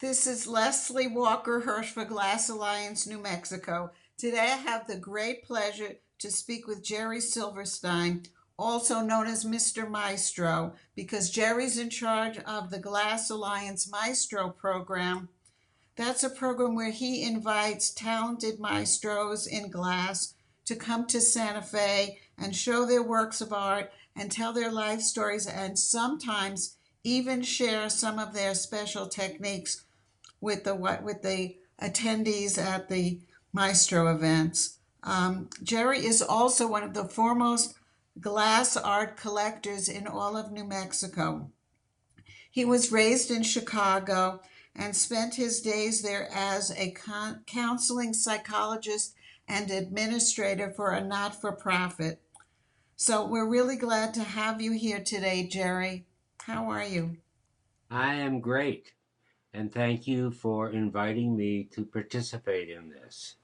This is Leslie Walker-Hirsch for Glass Alliance, New Mexico. Today I have the great pleasure to speak with Jerry Silverstein, also known as Mr. Maestro, because Jerry's in charge of the Glass Alliance Maestro Program. That's a program where he invites talented maestros in glass to come to Santa Fe and show their works of art and tell their life stories and sometimes even share some of their special techniques with the attendees at the Maestro events. Jerry is also one of the foremost glass art collectors in all of New Mexico. He was raised in Chicago and spent his days there as a counseling psychologist and administrator for a not for profit. So we're really glad to have you here today, Jerry. How are you? I am great, and thank you for inviting me to participate in this.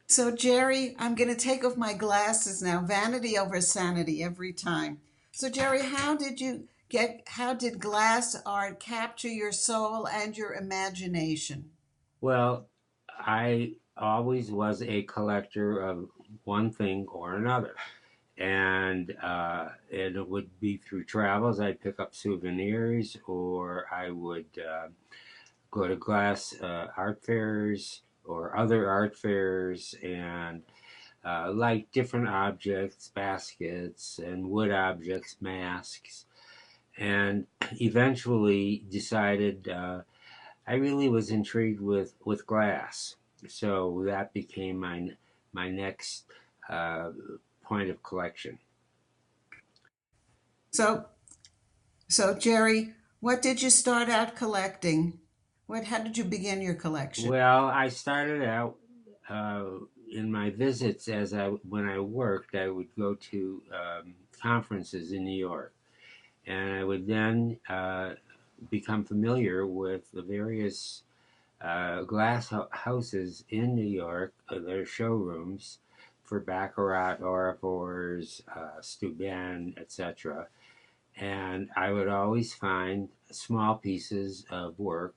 So, Jerry, I'm going to take off my glasses now. Vanity over sanity every time. So, Jerry, how did glass art capture your soul and your imagination? Well, I always was a collector of one thing or another, and it would be through travels. I'd pick up souvenirs, or I would go to glass art fairs or other art fairs and like different objects, baskets, and wood objects, masks, and eventually decided I really was intrigued with glass. So that became my next uh, point of collection. So, so, Jerry, what did you start out collecting? How did you begin your collection? Well, I started out in my visits as when I worked, I would go to conferences in New York, and I would then become familiar with the various houses in New York, their showrooms for Baccarat, Aurifors, Steuben, etc. And I would always find small pieces of work,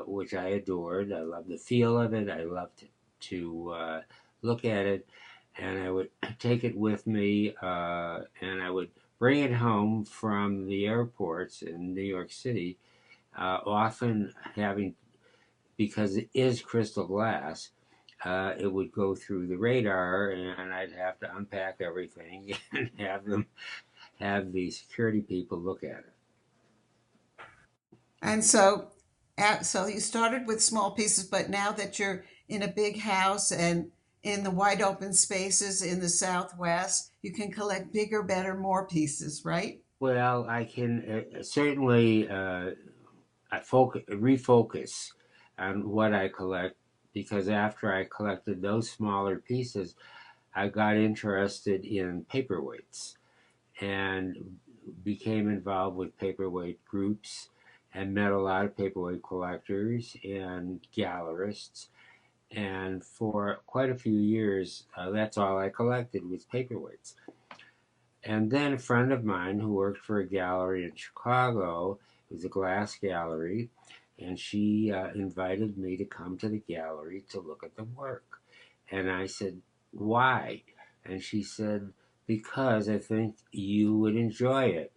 which I adored. I loved the feel of it. I loved to look at it, and I would take it with me, and I would bring it home from the airports in New York City, often having, because it is crystal glass, it would go through the radar, and I'd have to unpack everything and have the security people look at it. And so you started with small pieces, but now that you're in a big house and in the wide open spaces in the Southwest, you can collect bigger, better, more pieces, right? Well, I can certainly refocus on what I collect, because after I collected those smaller pieces, I got interested in paperweights and became involved with paperweight groups and met a lot of paperweight collectors and gallerists. And for quite a few years, that's all I collected was paperweights. And then a friend of mine who worked for a gallery in Chicago, it was a glass gallery, and she invited me to come to the gallery to look at the work. And I said, "Why?" And she said, "Because I think you would enjoy it."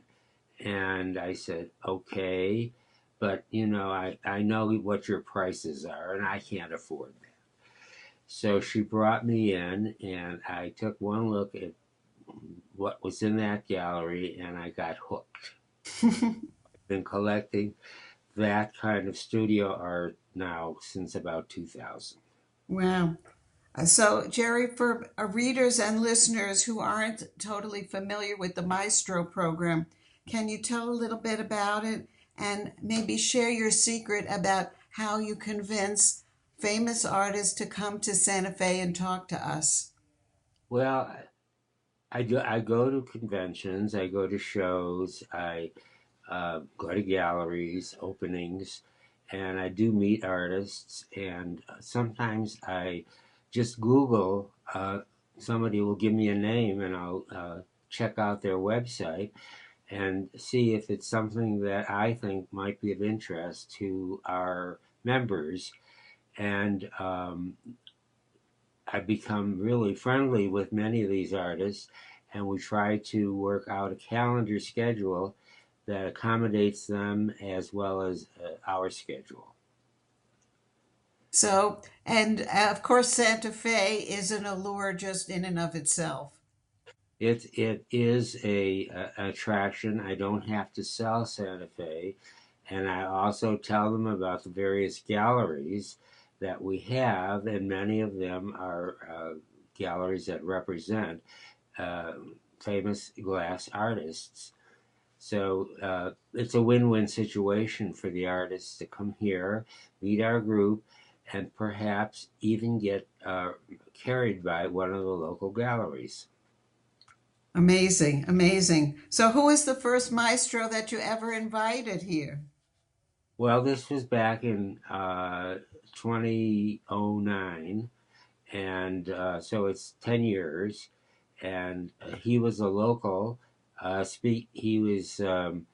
And I said, "Okay, but I know what your prices are, and I can't afford that." So she brought me in, and I took one look at what was in that gallery, and I got hooked. Been collecting that kind of studio art now since about 2000. Wow. So, Jerry, for readers and listeners who aren't totally familiar with the Maestro program, can you tell a little bit about it and maybe share your secret about how you convince famous artists to come to Santa Fe and talk to us? Well, I go to conventions, I go to shows, I go to galleries, openings, and I do meet artists. And sometimes I just Google, somebody will give me a name, and I'll check out their website, and see if it's something that I think might be of interest to our members. And I've become really friendly with many of these artists, and we try to work out a calendar schedule that accommodates them as well as our schedule. So, and of course, Santa Fe is an allure just in and of itself. It is a attraction. I don't have to sell Santa Fe, and I also tell them about the various galleries that we have, and many of them are galleries that represent uh, famous glass artists. So it's a win-win situation for the artists to come here, meet our group, and perhaps even get carried by one of the local galleries. Amazing, amazing. So, who is the first maestro that you ever invited here? Well, this was back in 2009, and so it's 10 years. And he was a local. He was from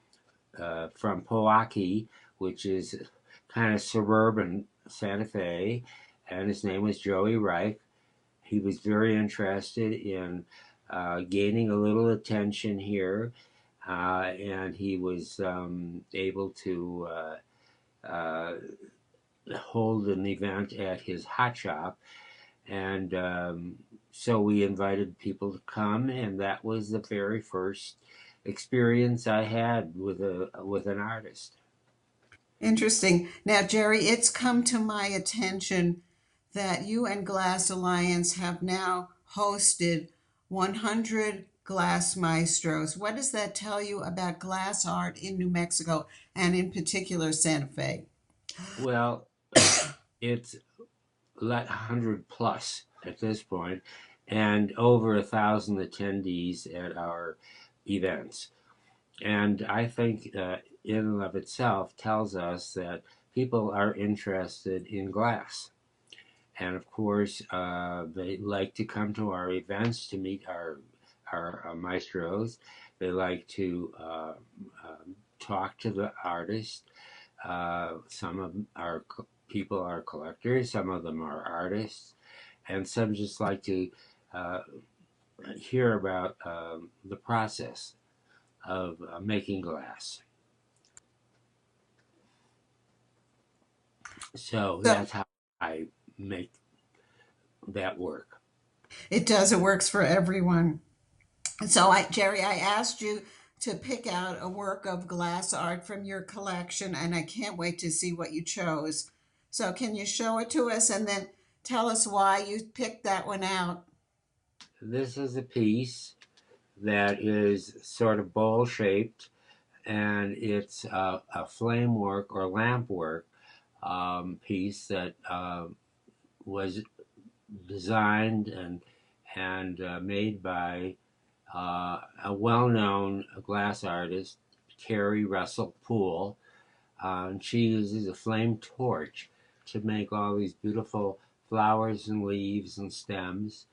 Powaki, which is kind of suburban Santa Fe, and his name was Joey Reich. He was very interested in gaining a little attention here, and he was able to uh, hold an event at his hot shop, and so we invited people to come, and that was the very first experience I had with an artist. Interesting. Now, Jerry, it's come to my attention that you and Glass Alliance have now hosted 100 glass maestros. What does that tell you about glass art in New Mexico and in particular Santa Fe? Well, it's like 100 plus at this point, and over 1,000 attendees at our events. And I think in and of itself tells us that people are interested in glass. And of course, they like to come to our events to meet our maestros. They like to talk to the artists. Some of our people are collectors, some of them are artists, and some just like to uh, hear about the process of making glass. So So that's how I make that work. it does, it works for everyone. So, Jerry, I asked you to pick out a work of glass art from your collection, and I can't wait to see what you chose. So, can you show it to us and then tell us why you picked that one out? This is a piece that is sort of bowl shaped, and it's a flame work or lamp work piece that was designed and made by a well-known glass artist, Carrie Russell Poole. And she uses a flame torch to make all these beautiful flowers and leaves and stems,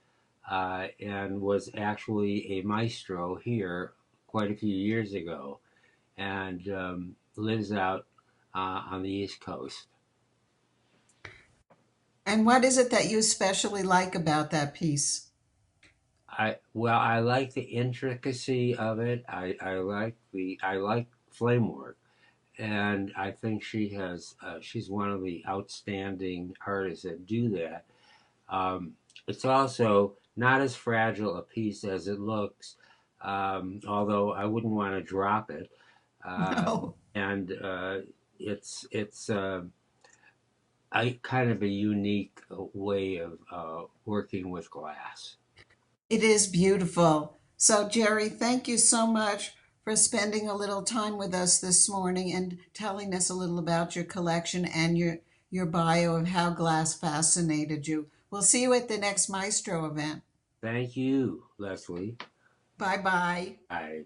and was actually a maestro here quite a few years ago, and lives out on the East Coast. And what is it that you especially like about that piece? I like the intricacy of it. I like flame work, and I think she's one of the outstanding artists that do that. Um, it's also not as fragile a piece as it looks, although I wouldn't want to drop it. Uh, No, and it's a kind of a unique way of working with glass. it is beautiful. So, Jerry, thank you so much for spending a little time with us this morning and telling us a little about your collection and your bio of how glass fascinated you. We'll see you at the next Maestro event. Thank you, Leslie. Bye bye. I